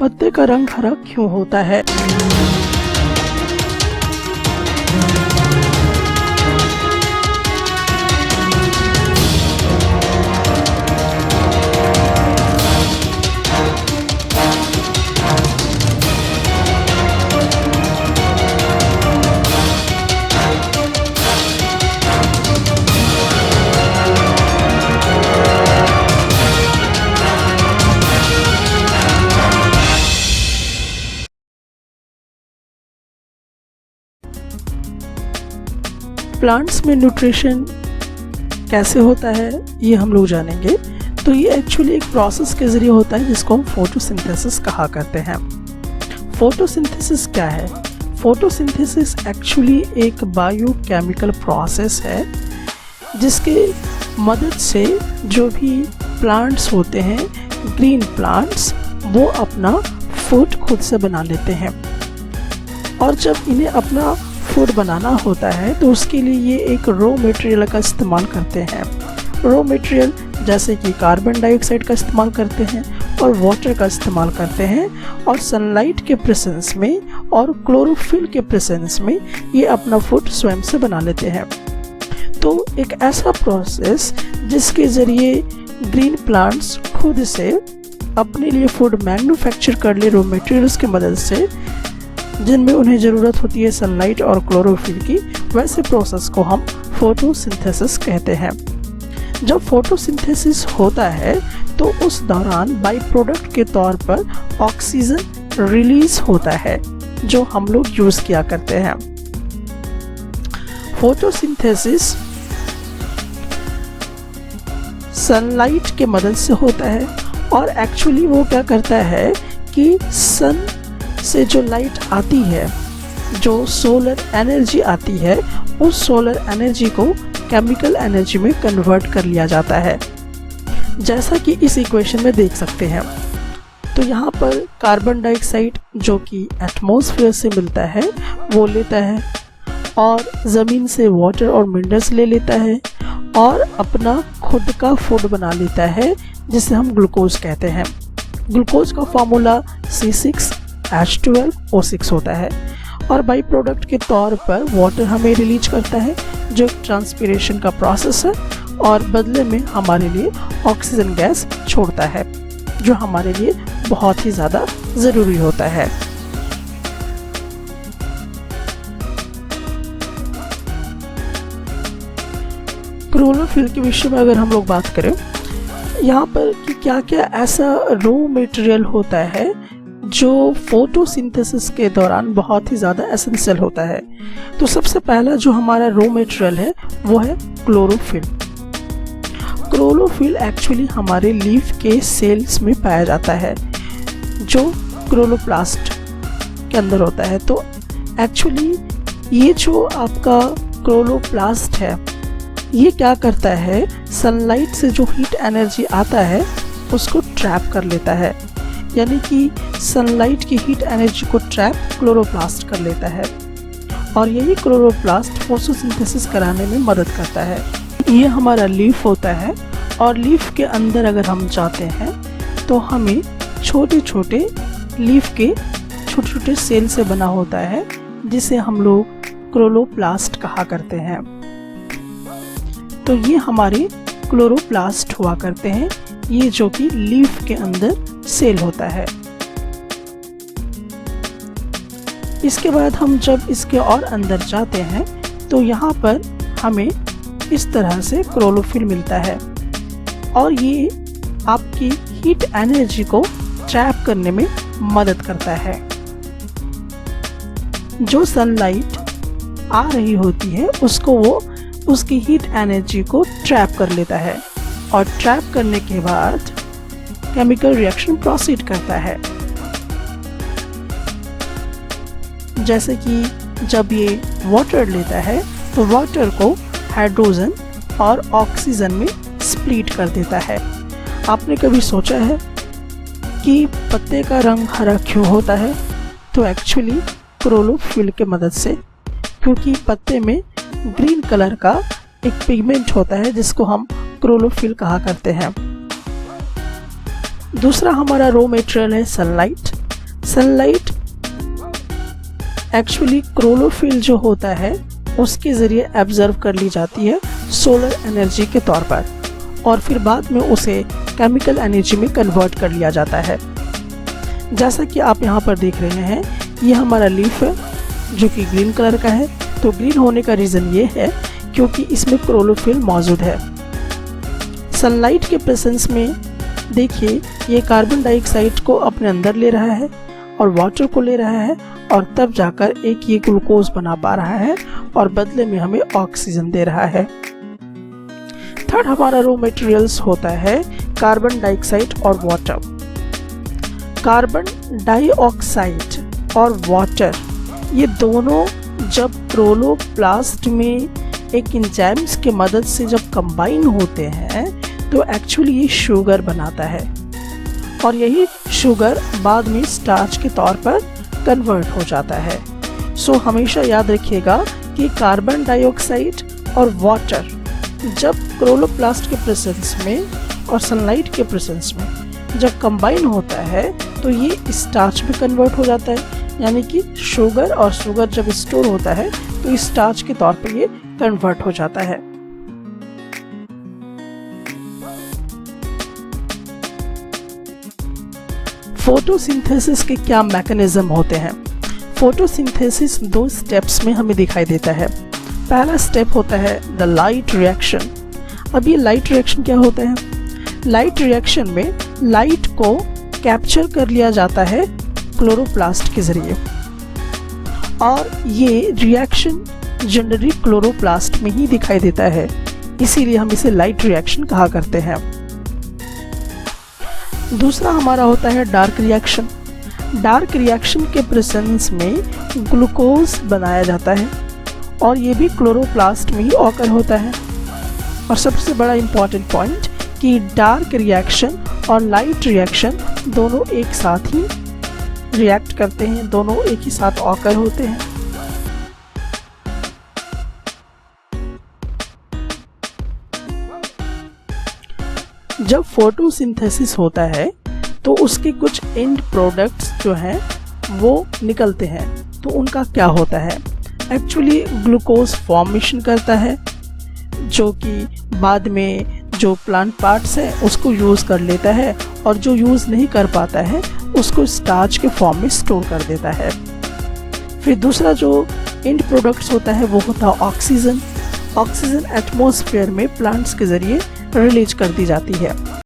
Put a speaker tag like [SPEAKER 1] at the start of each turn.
[SPEAKER 1] पत्ते का रंग हरा क्यों होता है? प्लांट्स में न्यूट्रिशन कैसे होता है ये हम लोग जानेंगे। तो ये एक्चुअली एक प्रोसेस के ज़रिए होता है जिसको हम फोटोसिंथेसिस कहा करते हैं। फोटोसिंथेसिस क्या है? फोटोसिंथेसिस एक्चुअली एक बायोकेमिकल प्रोसेस है जिसके मदद से जो भी प्लांट्स होते हैं, ग्रीन प्लांट्स, वो अपना फूड खुद से बना लेते हैं। और जब इन्हें अपना फूड बनाना होता है तो उसके लिए ये एक रॉ मटेरियल का इस्तेमाल करते हैं। रॉ मटेरियल जैसे कि कार्बन डाइऑक्साइड का इस्तेमाल करते हैं और वाटर का इस्तेमाल करते हैं, और सनलाइट के प्रेजेंस में और क्लोरोफिल के प्रेजेंस में ये अपना फूड स्वयं से बना लेते हैं। तो एक ऐसा प्रोसेस जिसके ज़रिए ग्रीन प्लांट्स खुद से अपने लिए फूड मैन्युफैक्चर कर ले रॉ मटेरियल्स की मदद से, जिनमें उन्हें ज़रूरत होती है सनलाइट और क्लोरोफिल की, वैसे प्रोसेस को हम फोटोसिंथेसिस कहते हैं। जब फोटोसिंथेसिस होता है तो उस दौरान बाई प्रोडक्ट के तौर पर ऑक्सीजन रिलीज होता है जो हम लोग यूज़ किया करते हैं। फोटोसिंथेसिस सनलाइट के मदद से होता है, और एक्चुअली वो क्या करता है कि सन से जो लाइट आती है, जो सोलर एनर्जी आती है, उस सोलर एनर्जी को केमिकल एनर्जी में कन्वर्ट कर लिया जाता है, जैसा कि इस इक्वेशन में देख सकते हैं। तो यहाँ पर कार्बन डाइऑक्साइड जो कि एटमॉस्फेयर से मिलता है वो लेता है, और ज़मीन से वाटर और मिनरल्स ले लेता है, और अपना खुद का फूड बना लेता है जिसे हम ग्लूकोज कहते हैं। ग्लूकोज का फार्मूला C6H12O6 होता है, और बाई प्रोडक्ट के तौर पर वाटर हमें रिलीज करता है जो एक ट्रांसपिरेशन का प्रोसेस है, और बदले में हमारे लिए ऑक्सीजन गैस छोड़ता है जो हमारे लिए बहुत ही ज़्यादा ज़रूरी होता है। क्लोरोफिल के विषय में अगर हम लोग बात करें यहाँ पर कि क्या क्या ऐसा रॉ मटेरियल होता है जो फोटोसिंथेसिस के दौरान बहुत ही ज़्यादा एसेंशियल होता है। तो सबसे पहला जो हमारा रॉ मटेरियल है वो है क्लोरोफिल। क्लोरोफिल एक्चुअली हमारे लीफ के सेल्स में पाया जाता है जो क्लोरोप्लास्ट के अंदर होता है। तो एक्चुअली ये जो आपका क्लोरोप्लास्ट है ये क्या करता है, सनलाइट से जो हीट एनर्जी आता है उसको ट्रैप कर लेता है, यानी कि सनलाइट की हीट एनर्जी को ट्रैप क्लोरोप्लास्ट कर लेता है, और यही क्लोरोप्लास्ट फोटोसिंथेसिस कराने में मदद करता है। ये हमारा लीफ होता है, और लीफ के अंदर अगर हम जाते हैं तो हमें छोटे छोटे लीफ के छोटे छोटे सेल से बना होता है जिसे हम लोग क्लोरोप्लास्ट कहा करते हैं। तो ये हमारे क्लोरोप्लास्ट हुआ करते हैं, ये जो कि लीफ के अंदर सेल होता है। इसके बाद हम जब इसके और अंदर जाते हैं तो यहाँ पर हमें इस तरह से क्लोरोफिल मिलता है, और ये आपकी हीट एनर्जी को ट्रैप करने में मदद करता है। जो सनलाइट आ रही होती है उसको वो उसकी हीट एनर्जी को ट्रैप कर लेता है, और ट्रैप करने के बाद केमिकल रिएक्शन प्रोसीड करता है। जैसे कि जब ये वाटर लेता है तो वाटर को हाइड्रोजन और ऑक्सीजन में स्प्लिट कर देता है। आपने कभी सोचा है कि पत्ते का रंग हरा क्यों होता है? तो एक्चुअली क्लोरोफिल के मदद से, क्योंकि पत्ते में ग्रीन कलर का एक पिगमेंट होता है जिसको हम क्लोरोफिल कहा करते हैं। दूसरा हमारा रॉ मटेरियल है सनलाइट। सनलाइट एक्चुअली क्लोरोफिल जो होता है उसके ज़रिए एब्जर्व कर ली जाती है सोलर एनर्जी के तौर पर, और फिर बाद में उसे केमिकल एनर्जी में कन्वर्ट कर लिया जाता है। जैसा कि आप यहाँ पर देख रहे हैं, ये हमारा लीफ है जो कि ग्रीन कलर का है। तो ग्रीन होने का रीज़न ये है क्योंकि इसमें क्लोरोफिल मौजूद है। सनलाइट के प्रेजेंस में देखिए, ये कार्बन डाइऑक्साइड को अपने अंदर ले रहा है और वाटर को ले रहा है, और तब जाकर एक ये ग्लूकोज बना पा रहा है और बदले में हमें ऑक्सीजन दे रहा है। थर्ड हमारा रॉ मटेरियल्स होता है कार्बन डाइऑक्साइड और वाटर। कार्बन डाइऑक्साइड और वाटर ये दोनों जब क्लोरोप्लास्ट में एक एंजाइम्स की मदद से जब कंबाइन होते हैं तो एक्चुअली ये शुगर बनाता है, और यही शुगर बाद में स्टार्च के तौर पर कन्वर्ट हो जाता है। सो हमेशा याद रखिएगा कि कार्बन डाइऑक्साइड और वाटर जब क्लोरोप्लास्ट के प्रेजेंस में और सनलाइट के प्रेजेंस में जब कंबाइन होता है तो ये स्टार्च में कन्वर्ट हो जाता है, यानी कि शुगर और शुगर जब स्टोर होता है तो स्टार्च के तौर पर ये कन्वर्ट हो जाता है। फोटोसिंथेसिस के क्या मैकेनिज्म होते हैं? फोटोसिंथेसिस 2 स्टेप्स में हमें दिखाई देता है। पहला स्टेप होता है द लाइट रिएक्शन। अब ये लाइट रिएक्शन क्या होता है? लाइट रिएक्शन में लाइट को कैप्चर कर लिया जाता है क्लोरोप्लास्ट के जरिए, और ये रिएक्शन जनरली क्लोरोप्लास्ट में ही दिखाई देता है, इसीलिए हम इसे लाइट रिएक्शन कहा करते हैं। दूसरा हमारा होता है डार्क रिएक्शन। डार्क रिएक्शन के प्रेजेंस में ग्लूकोज बनाया जाता है, और ये भी क्लोरोप्लास्ट में ही ऑकर होता है। और सबसे बड़ा इम्पॉर्टेंट पॉइंट कि डार्क रिएक्शन और लाइट रिएक्शन दोनों एक साथ ही रिएक्ट करते हैं, दोनों एक ही साथ ऑकर होते हैं। जब फोटोसिंथेसिस होता है तो उसके कुछ एंड प्रोडक्ट्स जो हैं वो निकलते हैं, तो उनका क्या होता है? एक्चुअली ग्लूकोज फॉर्मेशन करता है, जो कि बाद में जो प्लांट पार्ट्स हैं उसको यूज़ कर लेता है, और जो यूज़ नहीं कर पाता है उसको स्टार्च के फॉर्म में स्टोर कर देता है। फिर दूसरा जो एंड प्रोडक्ट्स होता है वो होता है ऑक्सीजन। ऑक्सीजन एटमॉस्फेयर में प्लांट्स के ज़रिए रिलीज कर दी जाती है।